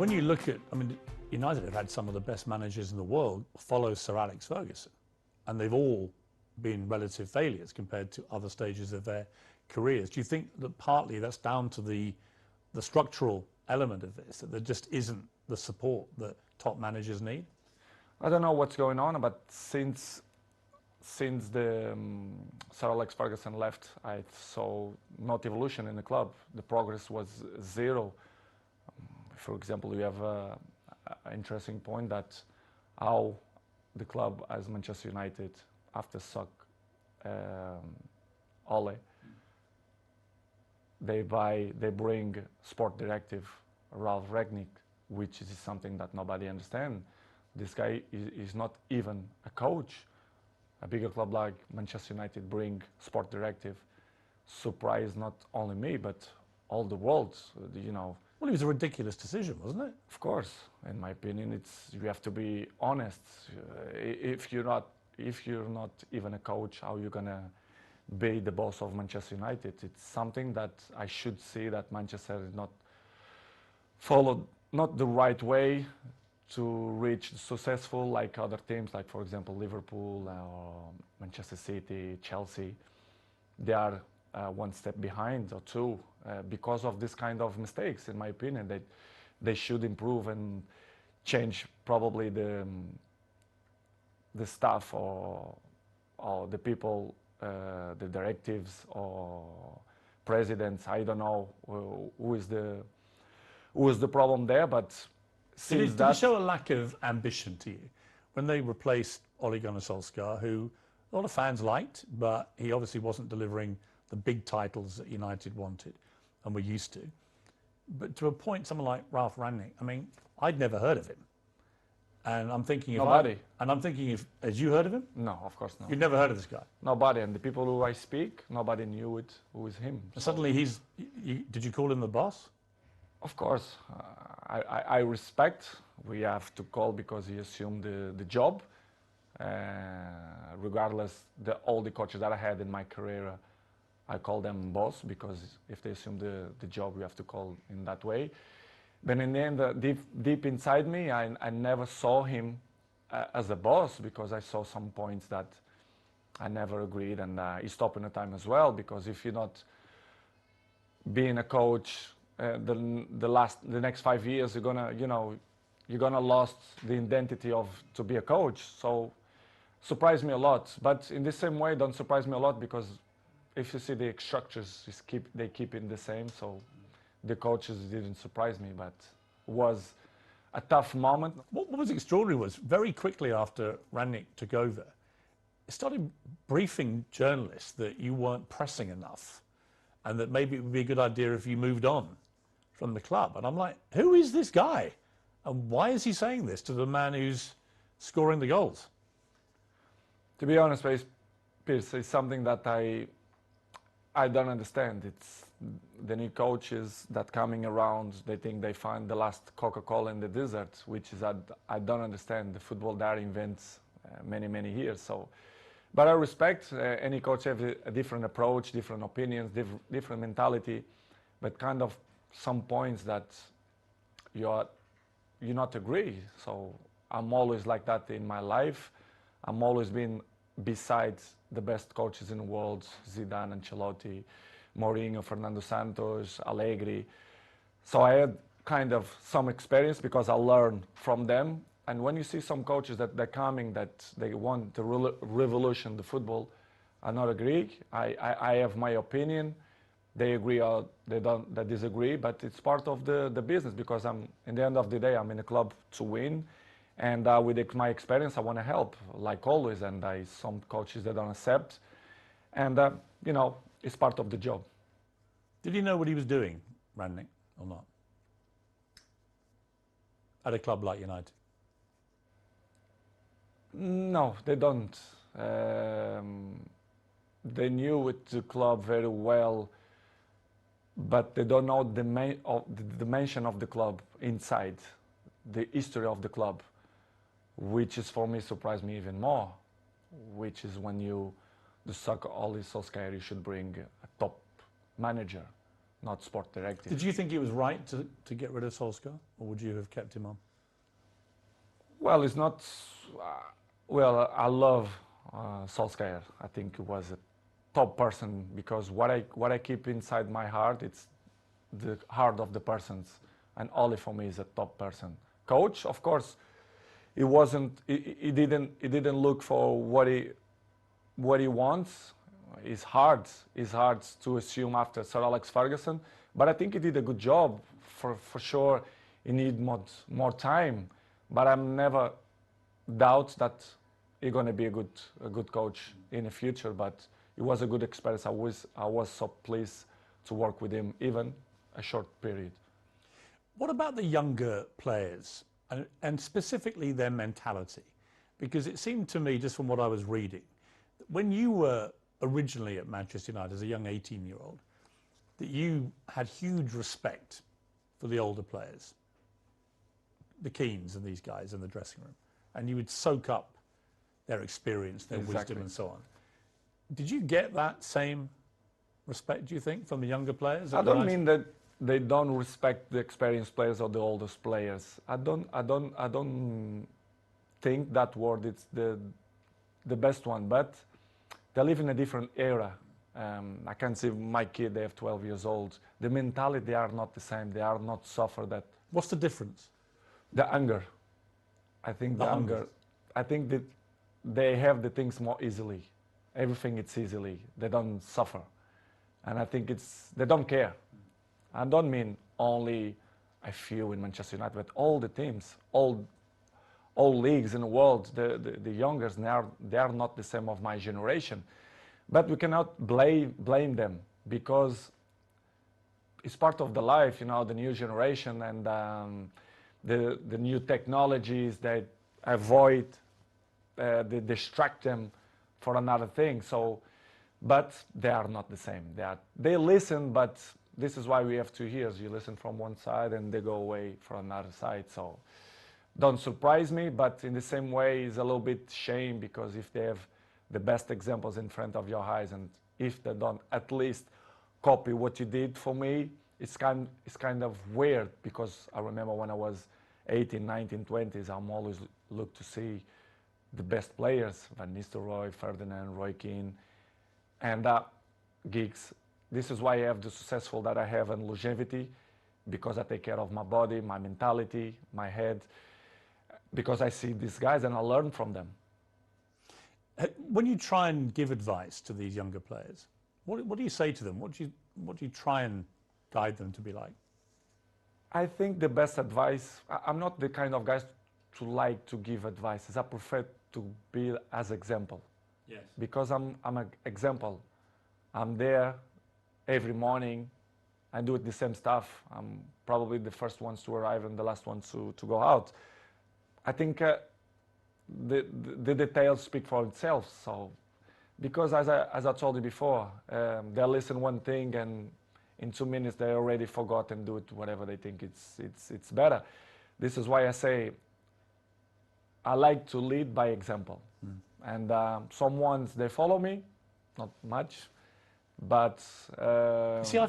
When you look at, I mean, United have had some of the best managers in the world follow Sir Alex Ferguson, and they've all been relative failures compared to other stages of their careers. Do you think that partly that's down to the structural element of this, that there just isn't the support that top managers need? I don't know what's going on, but since the Sir Alex Ferguson left, I saw not evolution in the club. The progress was zero. For example, we have an interesting point that how the club as Manchester United, after Ole, they bring sport directive Ralph Rangnick, which is something that nobody understands. This guy is not even a coach. A bigger club like Manchester United bring sport directive. Surprised not only me, but all the world, you know. Well, it was a ridiculous decision, wasn't it? Of course, in my opinion, you have to be honest. If you're not even a coach, how are you gonna be the boss of Manchester United? It's something that I should see that Manchester is not followed, not the right way to reach successful like other teams, like for example Liverpool or Manchester City, Chelsea. They are one step behind or two because of this kind of mistakes. In my opinion, they should improve and change probably the staff or the people, the directives or presidents. I don't know who is the problem there, but did it show a lack of ambition to you when they replaced Ole Gunnar Solskjaer, who a lot of fans liked, but he obviously wasn't delivering the big titles that United wanted and were used to? But to a point, someone like Ralph Rangnick, I mean, I'd never heard of him. And I'm thinking, had you heard of him? No, of course not. You'd never heard of this guy? Nobody, and the people who I speak, nobody knew it. Who is him? So suddenly did you call him the boss? Of course, I respect. We have to call because he assumed the job. Regardless, all the coaches that I had in my career, I call them boss because if they assume the job, we have to call in that way. But in the end, deep inside me, I never saw him as a boss because I saw some points that I never agreed, and he stopped in a time as well. Because if you're not being a coach, the next 5 years, you're gonna lose the identity of to be a coach. So surprised me a lot. But in the same way, don't surprise me a lot because if you see the structures, they keep it the same. So the coaches didn't surprise me, but was a tough moment. What was extraordinary was very quickly after Rangnick took over, it started briefing journalists that you weren't pressing enough and that maybe it would be a good idea if you moved on from the club. And I'm like, who is this guy? And why is he saying this to the man who's scoring the goals? To be honest, Piers, it's something that I don't understand. It's the new coaches that coming around, they think they find the last Coca-Cola in the desert, which is I don't understand. The football there invents many years. So, but I respect any coach have a different approach, different opinions, different mentality, but kind of some points that you not agree. So I'm always like that in my life. I'm always been besides the best coaches in the world, Zidane, Ancelotti, Mourinho, Fernando Santos, Allegri. So I had kind of some experience because I learned from them. And when you see some coaches that they're coming, that they want to revolution the football, I not agree. I have my opinion. They agree or they disagree, but it's part of the business because in the end of the day, I'm in a club to win. And with my experience, I want to help, like always. And some coaches that don't accept. And, it's part of the job. Did he know what he was doing, Rangnick, or not? At a club like United? No, they don't. They knew the club very well, but they don't know the dimension of the club inside, the history of the club, which is for me surprised me even more, which is when the Ole Solskjaer, you should bring a top manager, not sport directive. Did you think it was right to get rid of Solskjaer, or would you have kept him on? Well, it's not. Well, I love Solskjaer. I think he was a top person because what I keep inside my heart, it's the heart of the persons, and Oli for me is a top person. Coach, of course, he wasn't. He didn't look for what he wants. It's hard to assume after Sir Alex Ferguson, but I think he did a good job. For sure, he need more time, but I'm never doubt that he's going to be a good coach in the future. But it was a good experience. I was so pleased to work with him, even a short period. What about the younger players, and specifically their mentality? Because it seemed to me, just from what I was reading, that when you were originally at Manchester United as a young 18-year-old, that you had huge respect for the older players, the Keanes and these guys in the dressing room, and you would soak up their experience, their wisdom and so on. Did you get that same respect, do you think, from the younger players? I don't mean that they don't respect the experienced players or the oldest players. I don't think that word is the best one, but they live in a different era. I can see my kid, they have 12 years old. The mentality, they are not the same. They are not suffer that. What's the difference? The anger. I think the anger. I think that they have the things more easily. Everything it's easily. They don't suffer. And I think they don't care. I don't mean only a few in Manchester United, but all the teams, all leagues in the world, the youngers, they are not the same of my generation. But we cannot blame them because it's part of the life, the new generation and the new technologies that avoid, they distract them for another thing. So, but they are not the same. They listen, but this is why we have 2 years. You listen from one side and they go away from another side. So don't surprise me, but in the same way, it's a little bit shame because if they have the best examples in front of your eyes and if they don't at least copy what you did for me, it's kind of weird because I remember when I was 18, 19, 20s, I'm always look to see the best players, Van Nistelrooy, Ferdinand, Roy Keane, and Giggs. This is why I have the successful that I have and longevity, because I take care of my body, my mentality, my head, because I see these guys and I learn from them. When you try and give advice to these younger players, what do you say to them? What do you try and guide them to be like? I think the best advice, I'm not the kind of guys to like to give advices. I prefer to be as example. Yes. Because I'm an example. I'm there every morning. I do the same stuff. I'm probably the first ones to arrive and the last ones to go out. I think the details speak for itself. So, because as I told you before, they listen one thing and in 2 minutes they already forgot and do it whatever they think it's better. This is why I say I like to lead by example. And some ones they follow me, not much, but see, I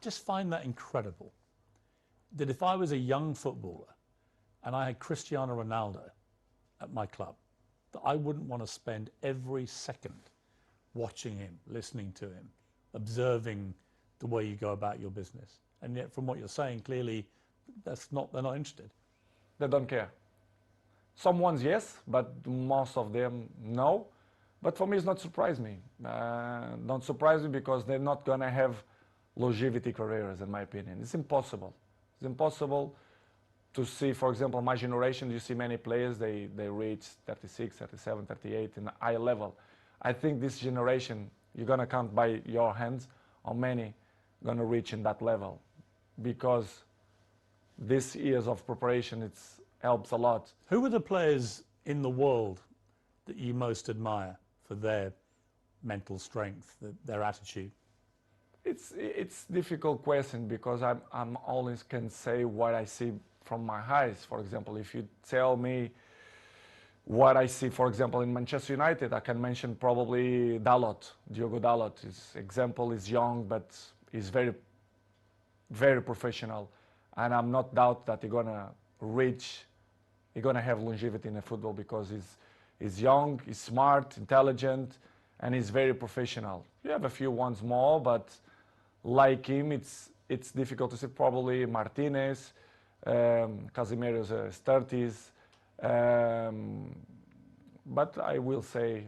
just find that incredible. That if I was a young footballer and I had Cristiano Ronaldo at my club, that I wouldn't want to spend every second watching him, listening to him, observing the way you go about your business. And yet, from what you're saying, clearly, they're not interested. They don't care. Some ones, yes, but most of them, no. But for me, it's not surprise me. Don't surprise me because they're not going to have longevity careers, in my opinion. It's impossible. It's impossible to see, for example, my generation, you see many players, they reach 36, 37, 38 in a high level. I think this generation, you're going to count by your hands how many going to reach in that level, because this years of preparation, it helps a lot. Who are the players in the world that you most admire for their mental strength, their attitude? It's difficult question because I'm always can say what I see from my eyes. For example, if you tell me what I see, for example, in Manchester United, I can mention probably Dalot, Diogo Dalot. His example is young, but he's very very professional, and I'm not doubt that he's gonna reach, he's gonna have longevity in the football because he's young, he's smart, intelligent, and he's very professional. You have a few ones more, but like him, it's difficult to say. Probably Martinez, Casemiro's 30s, but I will say